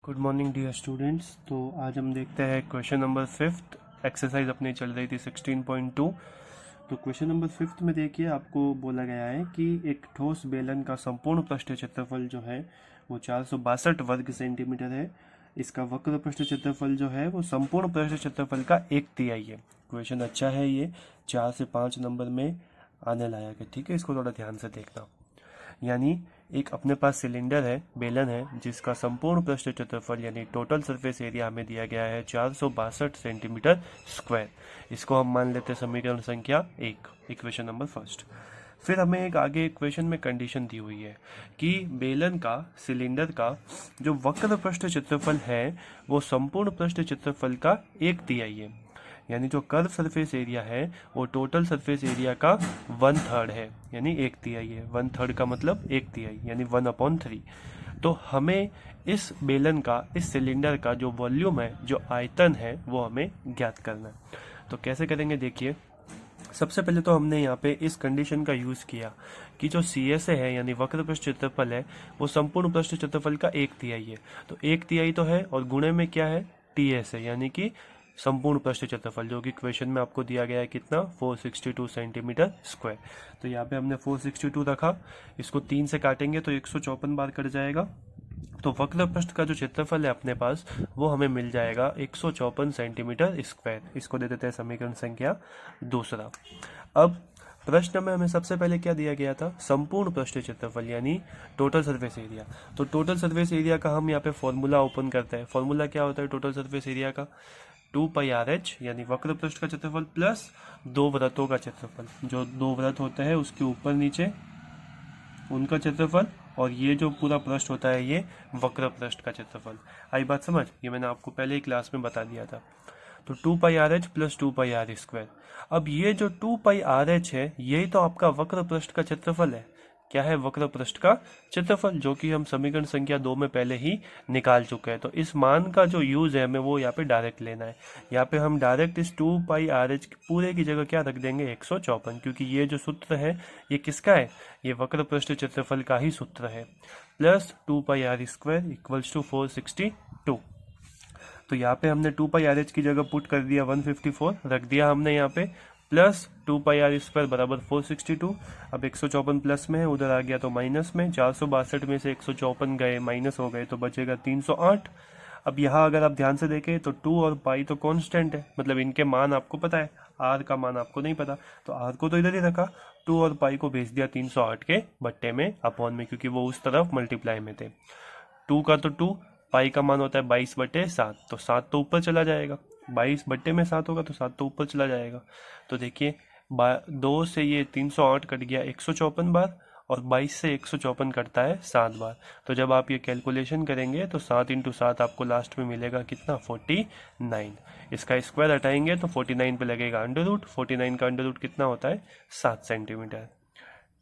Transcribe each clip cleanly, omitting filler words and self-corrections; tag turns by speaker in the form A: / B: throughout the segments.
A: Good morning dear students. तो आज हम देखते हैं क्वेश्चन नंबर 5th। एक्सरसाइज अपनी चल रही थी 16.2। तो क्वेश्चन नंबर 5th में देखिए आपको बोला गया है कि एक ठोस बेलन का संपूर्ण पृष्ठ क्षेत्रफल जो है वो 462 वर्ग सेंटीमीटर है। इसका वक्र पृष्ठ क्षेत्रफल जो है वो संपूर्ण पृष्ठ क्षेत्रफल का 1/3 है। क्वेश्चन अच्छा है, ये 4 से 5 नंबर में आने लायक है। ठीक है, इसको थोड़ा ध्यान से देखना। यानी एक अपने पास सिलेंडर है, बेलन है, जिसका संपूर्ण पृष्ठ क्षेत्रफल यानी टोटल सरफेस एरिया हमें दिया गया है 462 सेंटीमीटर स्क्वायर। इसको हम मान लेते हैं समीकरण संख्या 1, इक्वेशन नंबर फर्स्ट। फिर हमें एक आगे इक्वेशन में कंडीशन दी हुई है कि बेलन का, सिलेंडर का जो वक्र पृष्ठ क्षेत्रफल है वो संपूर्ण पृष्ठ क्षेत्रफल का 1/3 है। यानी जो कर्व सरफेस एरिया है वो टोटल सरफेस एरिया का 1/3 है, यानी 1/3 है। 1/3 का मतलब 1/3 यानी 1/3। तो हमें इस बेलन का, इस सिलेंडर का जो वॉल्यूम है, जो आयतन है, वो हमें ज्ञात करना है। तो कैसे करेंगे देखिए। सबसे पहले तो हमने यहाँ पे इस कंडीशन का यूज किया कि जो सी एस है यानी वक्र पृष्ठ क्षेत्रफल है वो संपूर्ण पृष्ठ क्षेत्रफल का 1/3 है। तो 1/3 तो है और गुणे में क्या है, टी एस है, यानी कि संपूर्ण पृष्ठ क्षेत्रफल, जो कि क्वेश्चन में आपको दिया गया है कितना, 462 सेंटीमीटर स्क्वायर। तो यहाँ पे हमने 462 रखा, इसको 3 से काटेंगे तो 154 बार कट जाएगा। तो वक्र पृष्ठ का जो क्षेत्रफल है अपने पास वो हमें मिल जाएगा 154 सेंटीमीटर स्क्वायर। इसको दे देते हैं समीकरण संख्या दूसरा। अब प्रश्न में हमें सबसे पहले क्या दिया गया था, संपूर्ण पृष्ठ क्षेत्रफल यानी टोटल सरफेस एरिया। तो टोटल सरफेस एरिया का हम यहाँ पे फॉर्मूला ओपन करते हैं। फॉर्मूला क्या होता है टोटल सरफेस एरिया का, 2πRH यानी वक्र पृष्ठ का क्षेत्रफल प्लस दो वृत्तों का क्षेत्रफल। जो दो वृत्त होते हैं उसके ऊपर नीचे उनका क्षेत्रफल, और ये जो पूरा पृष्ठ होता है ये वक्र पृष्ठ का क्षेत्रफल। आई बात समझ, ये मैंने आपको पहले ही क्लास में बता दिया था। तो 2πRH प्लस 2πR²। अब ये जो 2πRH है यही तो आपका वक्र पृष्ठ का क्षेत्रफल है। क्या है, वक्र पृष्ठ का क्षेत्रफल, जो कि हम समीकरण संख्या 2 में पहले ही निकाल चुके हैं। तो इस मान का जो यूज है हमें वो यहाँ पे डायरेक्ट लेना है। यहाँ पे हम डायरेक्ट इस 2πRH पूरे की जगह क्या रख देंगे, 154, क्योंकि ये जो सूत्र है ये किसका है, ये वक्र पृष्ठ क्षेत्रफल का ही सूत्र है। Plus 2πR² equals to 462। तो यहाँ पे हमने 2πRH की जगह पुट कर दिया 154 रख दिया हमने यहाँ पे, प्लस 2πR² बराबर 462। अब 154 प्लस में है, उधर आ गया तो माइनस में, 462 में से 154 गए, माइनस हो गए तो बचेगा 308। अब यहाँ अगर आप ध्यान से देखें तो 2 और पाई तो कांस्टेंट है, मतलब इनके मान आपको पता है, आर का मान आपको नहीं पता। तो आर को तो इधर ही रखा, 2 और पाई को भेज दिया 308 के बट्टे में, अपॉन में, क्योंकि वो उस तरफ मल्टीप्लाई में थे। 2 का तो 2, पाई का मान होता है 22/7, तो 7 तो ऊपर चला जाएगा, 22/7 होगा तो 7 तो ऊपर चला जाएगा। तो देखिए 2 से ये 308 कट गया 154 बार, और 22 से 154 कटता है 7 बार। तो जब आप ये कैलकुलेशन करेंगे तो 7 × 7 आपको लास्ट में मिलेगा कितना, 49। इसका स्क्वायर हटाएंगे तो 49 पे लगेगा अंडर रूट, 49 का अंडर रूट कितना होता है, 7 सेंटीमीटर।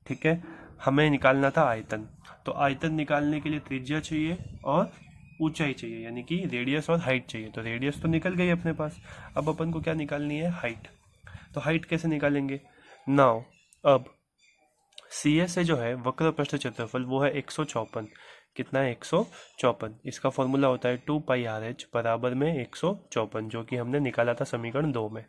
A: ठीक है, हमें निकालना था आयतन। तो आयतन निकालने के लिए त्रिज्या चाहिए और ऊंचाई चाहिए, यानी कि रेडियस और हाइट चाहिए। तो रेडियस तो निकल गई अपने पास, अब अपन को क्या निकालनी है, हाइट। तो हाइट कैसे निकालेंगे, नाउ अब सी एस से जो है वक्र पृष्ठ क्षेत्रफल वो है 154। कितना है, 154। इसका फॉर्मूला होता है 2πRH बराबर में 154, जो कि हमने निकाला था समीकरण 2 में।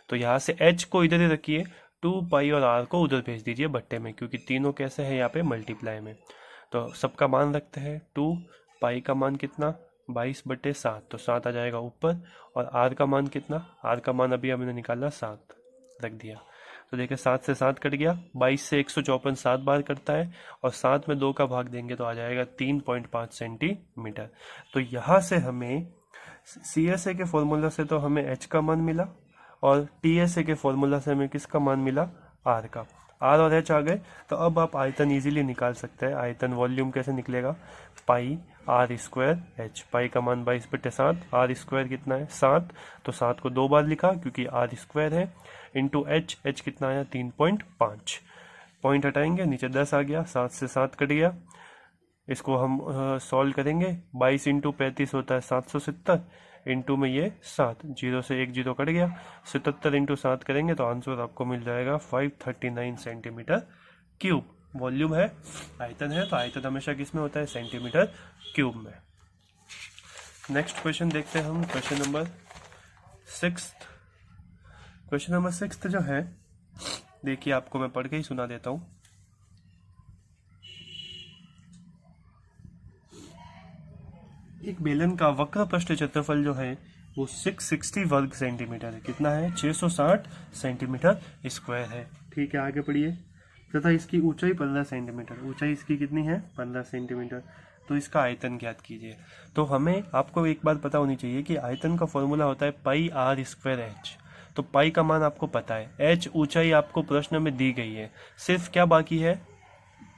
A: तो यहाँ से h को इधर ही रखिए, 2π और r को उधर भेज दीजिए बट्टे में, क्योंकि तीनों कैसे है यहाँ पे, मल्टीप्लाई में। तो सबका मान रखते हैं, 2π का मान कितना, 22/7, तो 7 आ जाएगा ऊपर। और r का मान कितना, r का मान अभी हमने निकाला 7, रख दिया। तो देखिए 7 से 7 कट गया, 22 से 154 7 बार कटता है, और 7 में 2 का भाग देंगे तो आ जाएगा 3.5 सेंटीमीटर। तो यहाँ से हमें सी एस ए के फॉर्मूला से तो हमें h का मान मिला, और टी एस ए के फॉर्मूला से हमें किसका मान मिला, r का। r और h आ गए, तो अब आप आयतन इजीली निकाल सकते हैं। आयतन वॉल्यूम कैसे निकलेगा, पाई r² h, पाई का मान 22/7, r² कितना है 7, तो 7 को 2 बार लिखा क्योंकि r² है, इंटू h कितना आया 3.5। पॉइंट हटाएंगे, नीचे 10 आ गया, 7 से 7 कट गया। इसको हम सॉल्व करेंगे, 22 × 35 होता है 770, इंटू में ये 7, 0 से 1 0 कट गया, 77 × 7 करेंगे तो आंसर आपको मिल जाएगा 539 सेंटीमीटर क्यूब। वॉल्यूम है, आयतन है, तो आयतन हमेशा किस में होता है, सेंटीमीटर क्यूब में। नेक्स्ट क्वेश्चन देखते हैं हम, क्वेश्चन नंबर 6। क्वेश्चन नंबर 6 जो है, देखिए आपको मैं पढ़ के ही सुना देता हूं। एक बेलन का वक्र पृष्ठ क्षेत्रफल जो है वो 660 वर्ग सेंटीमीटर है। कितना है? 660 सेंटीमीटर स्क्वायर है। ठीक है, आगे पढ़िए। तथा इसकी ऊंचाई 15 सेंटीमीटर, ऊंचाई इसकी कितनी है? 15 सेंटीमीटर। तो इसका आयतन ज्ञात कीजिए। तो हमें आपको एक बात पता होनी चाहिए कि आयतन का फॉर्मूला होता है पाई आर स्क्वायर एच। तो पाई का मान आपको पता है, एच ऊंचाई आपको प्रश्न में दी गई है, सिर्फ क्या बाकी है?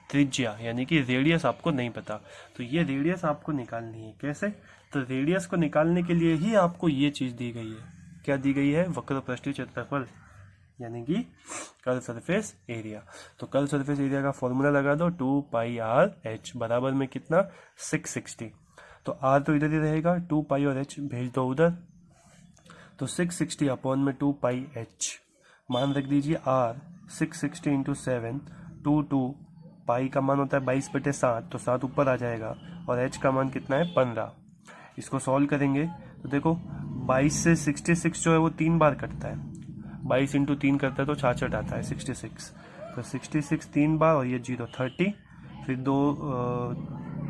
A: त्रिज्या, यानी कि रेडियस आपको नहीं पता। तो ये रेडियस आपको निकालनी है। कैसे? तो रेडियस को निकालने के लिए ही आपको ये चीज दी गई है। क्या दी गई है? वक्र पृष्ठीय क्षेत्रफल, यानी कि कर्व सरफेस एरिया। तो कर्व सरफेस एरिया का फॉर्मूला लगा दो, 2 पाई आर एच बराबर में कितना? 660। तो आर तो इधर ही रहेगा, 2 पाई और एच भेज दो उधर। तो 660 अपॉन में 2 पाई एच, मान रख दीजिए आर 660 इंटू 7, 2 पाई का मान होता है 22/7, तो 7 ऊपर आ जाएगा, और एच का मान कितना है? 15। इसको सॉल्व करेंगे तो देखो 22 से 66 जो है वो 3 बार कटता है, 22 इंटू 3 करता है तो 66 आता है 66। तो 66 3 बार, और ये 0 30, फिर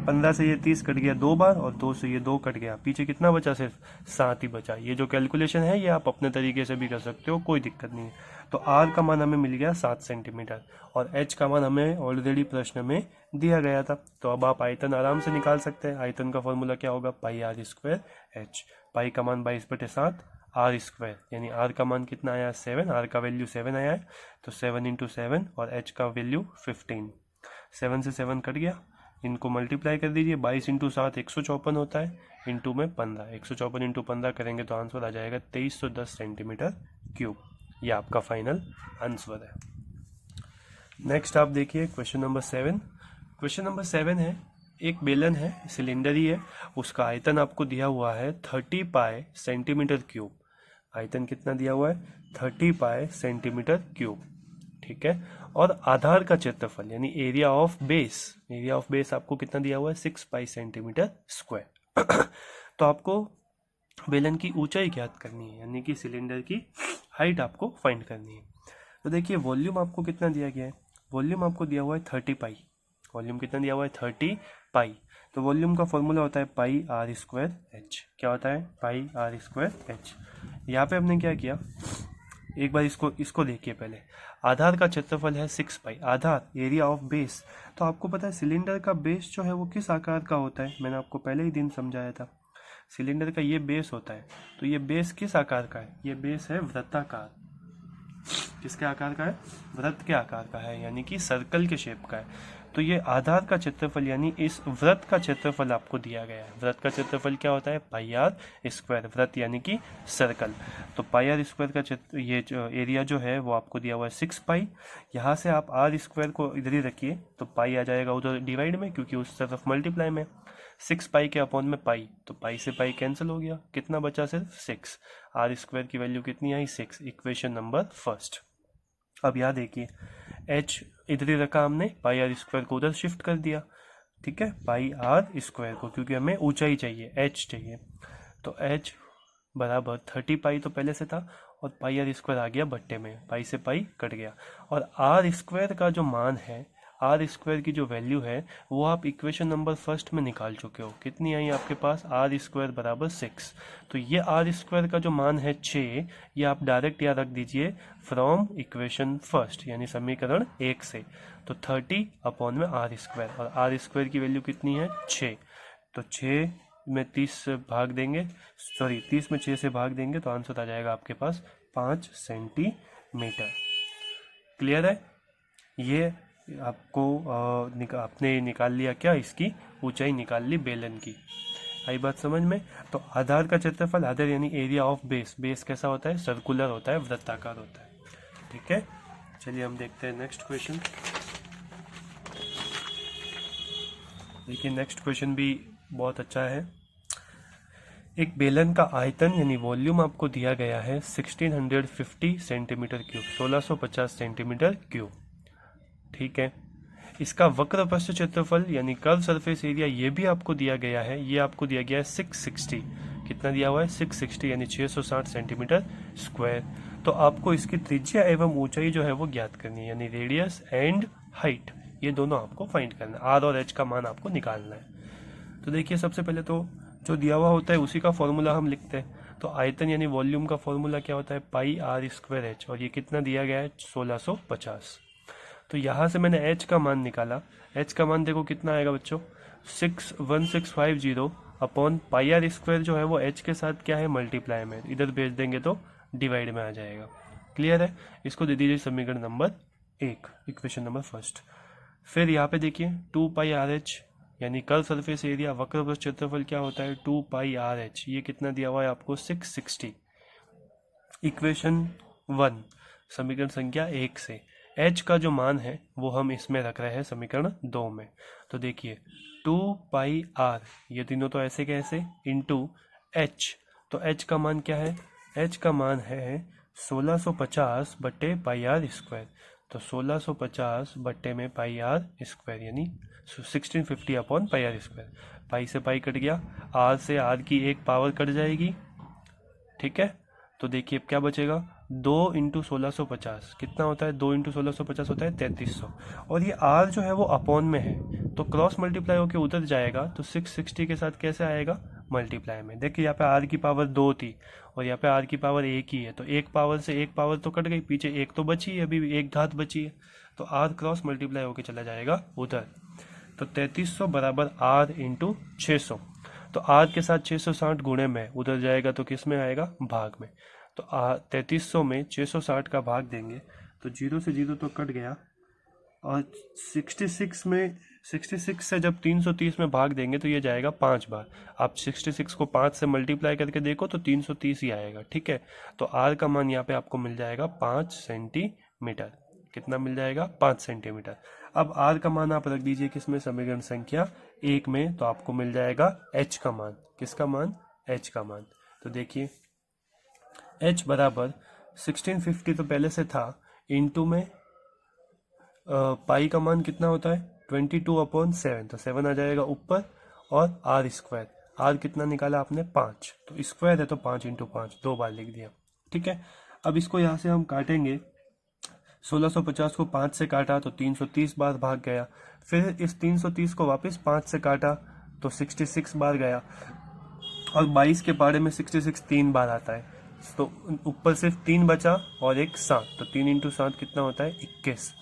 A: 15 से ये 30 कट गया 2 बार, और 2 से ये 2 कट गया, पीछे कितना बचा? सिर्फ 7 ही बचा। ये जो कैलकुलेशन है ये आप अपने तरीके से भी कर सकते हो, कोई दिक्कत नहीं है। तो आर का मान हमें मिल गया 7 सेंटीमीटर, और एच का मान हमें ऑलरेडी प्रश्न में दिया गया था। तो अब आप आयतन आराम से निकाल सकते हैं। आयतन का फॉर्मूला क्या होगा? पाई आर स्क्वायर एच। पाई का मान 22/7 आर स्क्वायर, यानी आर का मान कितना आया? 7। आर का वैल्यू 7 आया है, तो 7 इंटू 7, और एच का वैल्यू 15। 7 से 7 कट गया, इनको मल्टीप्लाई कर दीजिए। 22 इंटू 7 154 होता है, इंटू में 15, 154 इंटू 15 करेंगे तो आंसर आ जाएगा 2310 सेंटीमीटर क्यूब। ये आपका फाइनल आंसर है। नेक्स्ट आप देखिए क्वेश्चन नंबर 7। क्वेश्चन नंबर 7 है, एक बेलन है, सिलेंडर ही है, उसका आयतन आपको दिया हुआ है 30 पाई सेंटीमीटर क्यूब। आयतन कितना दिया हुआ है? 30 पाई सेंटीमीटर क्यूब। ठीक है, और आधार का क्षेत्रफल यानी area of base, area of base आपको कितना दिया हुआ है? 6 पाई सेंटीमीटर स्क्वायर। तो आपको बेलन की ऊंचाई ज्ञात करनी है, यानी कि सिलेंडर की हाइट आपको फाइंड करनी है। तो देखिए वॉल्यूम आपको कितना दिया गया है? वॉल्यूम आपको दिया हुआ है 30 पाई। वॉल्यूम कितना दिया हुआ है? 30 पाई। तो वॉल्यूम का फॉर्मूला होता है पाई आर स्क्वायर एच। क्या होता है? पाई आर स्क्वायर एच। यहाँ पे हमने क्या किया, एक बार इसको देखिए पहले। आधार का क्षेत्रफल है 6 पाई, आधार एरिया ऑफ बेस। तो आपको पता है सिलेंडर का बेस जो है वो किस आकार का होता है? मैंने आपको पहले ही दिन समझाया था। सिलेंडर का ये बेस होता है, तो ये बेस किस आकार का है? ये बेस है वृत्ताकार। किसके आकार का है? वृत्त के आकार का है, यानी कि सर्कल के शेप का है। तो ये आधार का क्षेत्रफल यानी इस वृत्त का क्षेत्रफल आपको दिया गया है। वृत्त का क्षेत्रफल क्या होता है? पाई आर स्क्वायर, वृत्त यानी कि सर्कल। तो पाई आर स्क्वायर का क्षेत्र, ये जो एरिया जो है वो आपको दिया हुआ है 6 पाई। यहाँ से आप आर स्क्वायर को इधर ही रखिए, तो पाई आ जाएगा उधर डिवाइड में, क्योंकि उस तरफ मल्टीप्लाई में। 6 पाई के अपॉन में पाई, तो पाई से पाई कैंसिल हो गया, कितना बचा? सिर्फ 6। आर स्क्वायर की वैल्यू कितनी आई? 6। Equation number first. अब यहाँ देखिए h इधर ही रखा हमने, पाई आर स्क्वायर को उधर शिफ्ट कर दिया। ठीक है, पाई आर स्क्वायर को, क्योंकि हमें ऊंचाई चाहिए, h चाहिए। तो h बराबर 30 पाई तो पहले से था, और पाई आर स्क्वायर आ गया बट्टे में, पाई से पाई कट गया। और आर स्क्वायर का जो मान है, आर स्क्वायर की जो वैल्यू है वो आप इक्वेशन नंबर फर्स्ट में निकाल चुके हो। कितनी आई आपके पास? आर स्क्वायर बराबर 6। तो ये आर स्क्वायर का जो मान है 6, ये आप डायरेक्ट यहाँ रख दीजिए फ्रॉम इक्वेशन फर्स्ट, यानी समीकरण 1 से। तो 30 अपॉन में आर स्क्वायर, और आर स्क्वायर की वैल्यू कितनी है? 6। तो 6 में 30 से भाग देंगे, सॉरी 30 में 6 से भाग देंगे तो आंसर आ जाएगा आपके पास 5 सेंटीमीटर। क्लियर है? ये आपको आपने निकाल लिया क्या? इसकी ऊंचाई निकाल ली बेलन की। आई बात समझ में? तो आधार का क्षेत्रफल, आधार यानी एरिया ऑफ बेस, बेस कैसा होता है? सर्कुलर होता है, वृत्ताकार होता है। ठीक है, चलिए हम देखते हैं नेक्स्ट क्वेश्चन। देखिए नेक्स्ट क्वेश्चन भी बहुत अच्छा है। एक बेलन का आयतन यानी वॉल्यूम आपको दिया गया है 1650 सेंटीमीटर क्यूब, 1650 सेंटीमीटर क्यूब। ठीक है, इसका वक्र पृष्ठ क्षेत्रफल यानी कर्व सरफेस एरिया ये भी आपको दिया गया है, ये आपको दिया गया है 660। कितना दिया हुआ है? 660 यानी 660 सेंटीमीटर स्क्वायर। तो आपको इसकी त्रिज्या एवं ऊंचाई जो है वो ज्ञात करनी है, यानी रेडियस एंड हाइट, ये दोनों आपको फाइंड करना है। आर और एच का मान आपको निकालना है। तो देखिए सबसे पहले तो जो दिया हुआ होता है उसी का फॉर्मूला हम लिखते हैं। तो आयतन यानी वॉल्यूम का फॉर्मूला क्या होता है? पाई आर स्क्वायर एच, और ये कितना दिया गया है? 1650। तो यहाँ से मैंने एच का मान निकाला। एच का मान देखो कितना आएगा बच्चों? 61650 अपॉन पाई आर स्क्वायर जो है वो एच के साथ क्या है? मल्टीप्लाई में, इधर भेज देंगे तो डिवाइड में आ जाएगा। क्लियर है? इसको दे दीजिए समीकरण नंबर 1, इक्वेशन नंबर फर्स्ट। फिर यहाँ पे देखिए 2 पाई आर एच यानी कर्व सरफेस एरिया वक्र पृष्ठ क्षेत्रफल क्या होता है? 2 पाई आर एच, ये कितना दिया हुआ है आपको? 660। इक्वेशन 1 समीकरण संख्या 1 से h का जो मान है वो हम इसमें रख रहे हैं समीकरण 2 में। तो देखिए 2 पाई आर, ये तीनों तो ऐसे कैसे, इंटू h। तो h का मान क्या है? h का मान है 1650 बट्टे पाई आर स्क्वायर। तो 1650 बट्टे में पाई आर स्क्वायर यानी 1650 अपॉन पाई आर स्क्वायर। पाई से पाई कट गया, आर से आर की एक पावर कट जाएगी, ठीक है। तो देखिए क्या बचेगा? 2 इंटू 1650 कितना होता है? 2 इंटू 1650 होता है 3300। और ये आर जो है वो अपॉन में है, तो क्रॉस मल्टीप्लाई होकर उधर जाएगा, तो 660 के साथ कैसे आएगा? मल्टीप्लाई में। देखिए यहाँ पे आर की पावर 2 थी और यहाँ पे आर की पावर 1 ही है, तो एक पावर से एक पावर तो कट गई, पीछे एक तो बची है, अभी एक घात बची है, तो आर क्रॉस मल्टीप्लाई होकर चला जाएगा उधर। तो 3300 बराबर आर इंटू 600। तो आर के साथ 660 गुणे में उधर जाएगा तो किस में आएगा? भाग में। तो 3300 में 660 का भाग देंगे तो 0 से 0 तो कट गया, और 66 से जब 330 में भाग देंगे तो ये जाएगा 5 बार। आप 66 को 5 से मल्टीप्लाई करके देखो तो 330 ही आएगा, ठीक है। तो आर का मान यहाँ पे आपको मिल जाएगा 5 सेंटीमीटर। कितना मिल जाएगा? 5 सेंटीमीटर। अब आर का मान आप रख दीजिए किसमें? समीकरण संख्या 1 में, तो आपको मिल जाएगा एच का मान। किसका मान? एच का मान। तो देखिए एच बराबर 1650 तो पहले से था, इंटू में पाई का मान कितना होता है? 22/7, तो 7 आ जाएगा ऊपर, और आर स्क्वायर, आर कितना निकाला आपने? 5, तो स्क्वायर है तो 5 इंटू 5 2 बार लिख दिया, ठीक है। अब इसको यहाँ से हम काटेंगे, 1650 को 5 से काटा तो 330 बार भाग गया, फिर इस 330 को वापस 5 से काटा तो 66 बार गया, और 22 के पारे में 66 3 बार आता है, तो ऊपर सिर्फ 3 बचा और एक 7, तो 3 इंटू 7 कितना होता है? 21।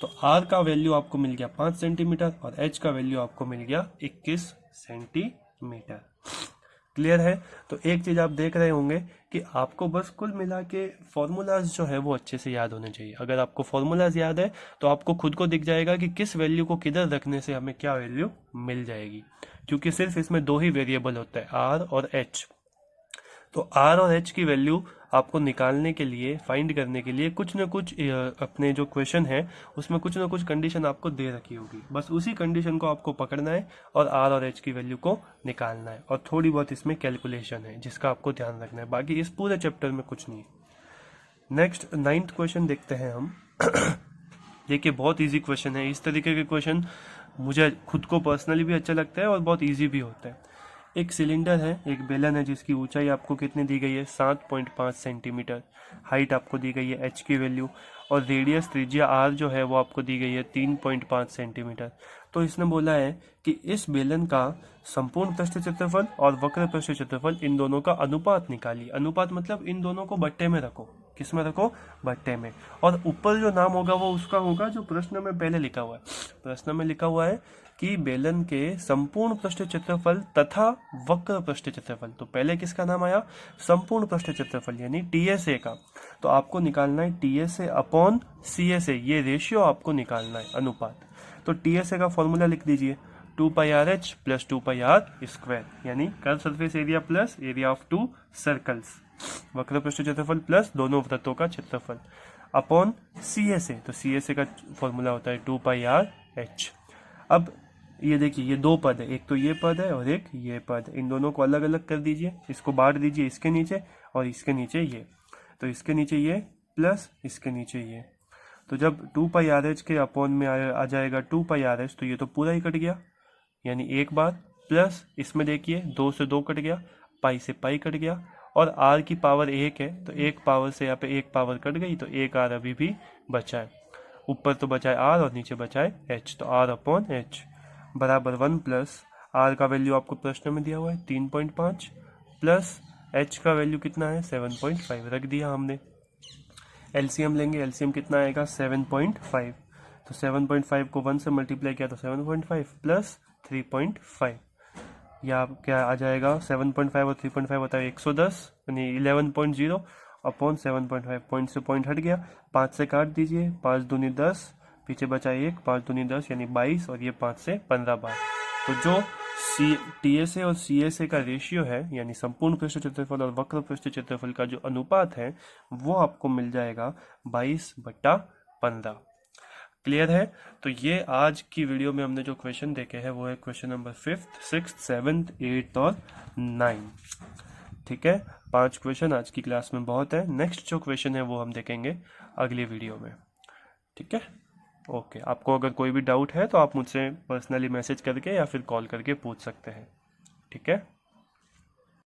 A: तो आर का वैल्यू आपको मिल गया 5 सेंटीमीटर और एच का वैल्यू आपको मिल गया 21 सेंटीमीटर। क्लियर है? तो एक चीज आप देख रहे होंगे कि आपको बस कुल मिला के फॉर्मूलाज जो है वो अच्छे से याद होने चाहिए। अगर आपको फॉर्मूलाज याद है तो आपको खुद को दिख जाएगा कि किस वैल्यू को किधर रखने से हमें क्या वैल्यू मिल जाएगी, क्योंकि सिर्फ इसमें 2 ही वेरिएबल होता है, आर और एच। तो आर और एच की वैल्यू आपको निकालने के लिए, फाइंड करने के लिए कुछ न कुछ अपने जो क्वेश्चन है उसमें कुछ न कुछ कंडीशन आपको दे रखी होगी, बस उसी कंडीशन को आपको पकड़ना है और आर और एच की वैल्यू को निकालना है। और थोड़ी बहुत इसमें कैलकुलेशन है जिसका आपको ध्यान रखना है, बाकी इस पूरे चैप्टर में कुछ नहीं है। नेक्स्ट 9th क्वेश्चन देखते हैं हम। देखिए बहुत ईजी क्वेश्चन है। इस तरीके के क्वेश्चन मुझे खुद को पर्सनली भी अच्छा लगता है और बहुत ईजी भी होता है। एक सिलेंडर है, एक बेलन है जिसकी ऊंचाई आपको कितनी दी गई है? 7.5 सेंटीमीटर। हाइट आपको दी गई है एच की वैल्यू, और रेडियस त्रिज्या आर जो है वो आपको दी गई है 3.5 सेंटीमीटर। तो इसने बोला है कि इस बेलन का संपूर्ण पृष्ठ क्षेत्रफल और वक्र पृष्ठ क्षेत्रफल, इन दोनों का अनुपात निकालिए। अनुपात मतलब इन दोनों को बट्टे में रखो। किस में रखो? बट्टे में। और ऊपर जो नाम होगा वो उसका होगा जो प्रश्न में पहले लिखा हुआ है। प्रश्न में लिखा हुआ है कि बेलन के संपूर्ण पृष्ठ क्षेत्रफल तथा वक्र पृष्ठ क्षेत्रफल, तो पहले किसका नाम आया? संपूर्ण पृष्ठ क्षेत्रफल यानी टीएसए का। तो आपको निकालना है टीएसए अपॉन सीएसए, ये रेशियो आपको निकालना है, अनुपात। तो टीएसए का फॉर्मूला लिख दीजिए, 2 pi R H plus 2 pi R square, यानी curve surface area plus area of 2 circles, वक्र पृष्ठ क्षेत्रफल प्लस दोनों वृत्तों का क्षेत्रफल, अपॉन सीएसए। तो सीएसए का फॉर्मूला होता है 2 पाई आर एच। अब ये देखिए ये 2 पद है, एक तो ये पद है और एक ये पद है, इन दोनों को अलग अलग कर दीजिए, इसको बांट दीजिए इसके नीचे और इसके नीचे ये, तो इसके नीचे ये प्लस इसके नीचे ये, तो जब 2πRH के अपॉन में आ जाएगा 2πRH, तो ये तो पूरा ही कट गया, यानी एक बार, प्लस इसमें देखिए 2 से 2 कट गया, पाई से पाई कट गया, और r की पावर 1 है तो एक पावर से यहाँ पे एक पावर कट गई, तो एक r अभी भी बचा है। ऊपर तो बचा है r और नीचे बचा है h, तो r अपॉन h बराबर 1 प्लस r का वैल्यू आपको प्रश्न में दिया हुआ है 3.5 प्लस h का वैल्यू कितना है 7.5 रख दिया हमने। एलसीएम लेंगे, एलसीएम कितना आएगा 7.5, तो 7.5 को 1 से मल्टीप्लाई किया तो 7.5 प्लस 3.5, या क्या आ जाएगा 7.5 और 3.5 होता है 110, यानी 11.0 अपॉन 7.5, पॉइंट से पॉइंट हट गया, 5 से काट दीजिए, 5 दूनी 10, पीछे बचा 1, 5 दूनी 10 यानी 22, और ये 5 से 15 बार। तो जो टीएसए और सीएसए का रेशियो है, यानी संपूर्ण पृष्ठ क्षेत्रफल और वक्र पृष्ठ क्षेत्रफल का जो अनुपात है, वो आपको मिल जाएगा 22/15। क्लियर है? तो ये आज की वीडियो में हमने जो क्वेश्चन देखे हैं वो है question number 5th, 6th, 7th, 8th और 9th। ठीक है, 5 क्वेश्चन आज की क्लास में बहुत है। नेक्स्ट जो क्वेश्चन है वो हम देखेंगे अगली वीडियो में। ठीक है, ओके। आपको अगर कोई भी डाउट है तो आप मुझसे पर्सनली मैसेज करके या फिर कॉल करके पूछ सकते हैं। ठीक है।